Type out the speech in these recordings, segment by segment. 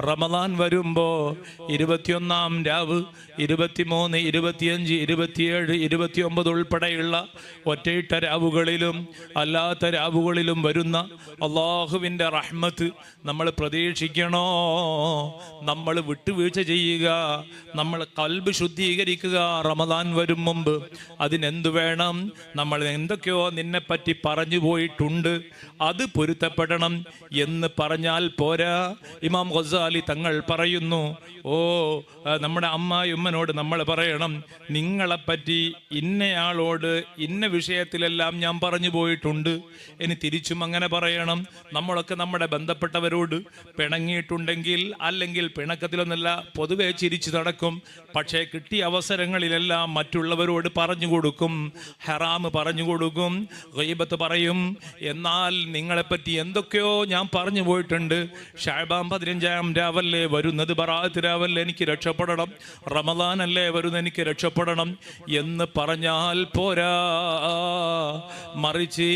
റമദാൻ വരുമ്പോ 21-ാം രാവ്, 23, 25, 27, 29 ഉൾപ്പെടെയുള്ള ഒറ്റയിട്ട രാവുകളിലും അല്ലാത്ത രാവുകളിലും വരുന്ന അള്ളാഹുവിൻ്റെ റഹ്മത്ത് നമ്മൾ പ്രതീക്ഷിക്കണോ? നമ്മൾ വിട്ടുവീഴ്ച ചെയ്യുക, നമ്മൾ ഖൽബ് ശുദ്ധീകരിക്കുക. റമദാൻ വരും മുമ്പ് അതിനെന്തു വേണം? നമ്മൾ എന്തൊക്കെയോ നിന്നെപ്പറ്റി പറഞ്ഞു പോയിട്ടുണ്ട്, അത് പൊരുത്തപ്പെടണം എന്ന് പറഞ്ഞാൽ പോരാ. ഇമാം ഗസാലി തങ്ങൾ പറയുന്നു, നമ്മുടെ അമ്മായിമ്മനോട് നമ്മൾ പറയണം, നിങ്ങളെപ്പറ്റി ഇന്നയാളോട് ഇന്ന വിഷയത്തിലെല്ലാം ഞാൻ പറഞ്ഞു പോയിട്ടുണ്ട്. ഇനി തിരിച്ചും അങ്ങനെ പറയണം. നമ്മളൊക്കെ നമ്മുടെ ബന്ധപ്പെട്ടവരോട് പിണങ്ങിയിട്ടുണ്ടെങ്കിൽ, അല്ലെങ്കിൽ പിണക്കത്തിലൊന്നല്ല, പൊതുവെ ചിരിച്ചു നടക്കും. പക്ഷേ കിട്ടിയ അവസരങ്ങളിലെല്ലാം മറ്റുള്ളവരോട് പറഞ്ഞു കൊടുക്കും, ഹറാമ് പറഞ്ഞു കൊടുക്കും, ഗീബത്ത് പറയും. എന്നാൽ നിങ്ങളെപ്പറ്റി എന്തൊക്കെയോ ഞാൻ പറഞ്ഞു പോയിട്ടുണ്ട്. ശഅബാൻ 15-ാം രാവല്ലേ വരുന്നത്, ബറാഅത്ത് രാവല്ലേ, എനിക്ക് രക്ഷപ്പെടണം, റമദാൻ അല്ലേ വരുന്നത്, എനിക്ക് രക്ഷപ്പെടണം എന്ന് പറഞ്ഞാൽ പോരാ. മറിച്ച്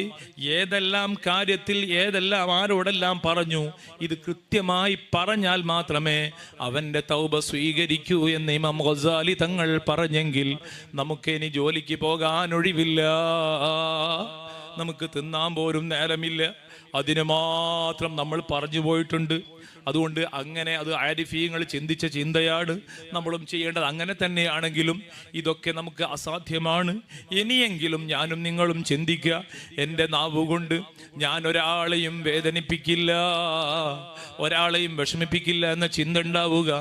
ഏതെല്ലാം കാര്യത്തിൽ ഏതെല്ലാം ആരോടെല്ലാം പറഞ്ഞു, ഇത് കൃത്യമായി പറഞ്ഞാൽ മാത്രമേ അവൻ്റെ തൗബ സ്വീകരിക്കൂ എന്ന് ഇമാം ഗസാലി തങ്ങൾ പറഞ്ഞെങ്കിൽ നമുക്കിനി ജോലിക്ക് പോകാൻ ഒഴിവില്ല, നമുക്ക് തിന്നാൻ പോലും നേരമില്ല. അതിന് മാത്രം നമ്മൾ പറഞ്ഞു പോയിട്ടുണ്ട്. അതുകൊണ്ട് അങ്ങനെ അത് ആരിഫീങ്ങൾ ചിന്തിച്ച ചിന്തയാണ്, നമ്മളും ചെയ്യേണ്ടത്. അങ്ങനെ തന്നെയാണെങ്കിലും ഇതൊക്കെ നമുക്ക് അസാധ്യമാണ്. ഇനിയെങ്കിലും ഞാനും നിങ്ങളും ചിന്തിക്കുക, എൻ്റെ നാവുകൊണ്ട് ഞാൻ ഒരാളെയും വേദനിപ്പിക്കില്ല, ഒരാളെയും വിഷമിപ്പിക്കില്ല എന്ന ചിന്ത ഉണ്ടാവുക.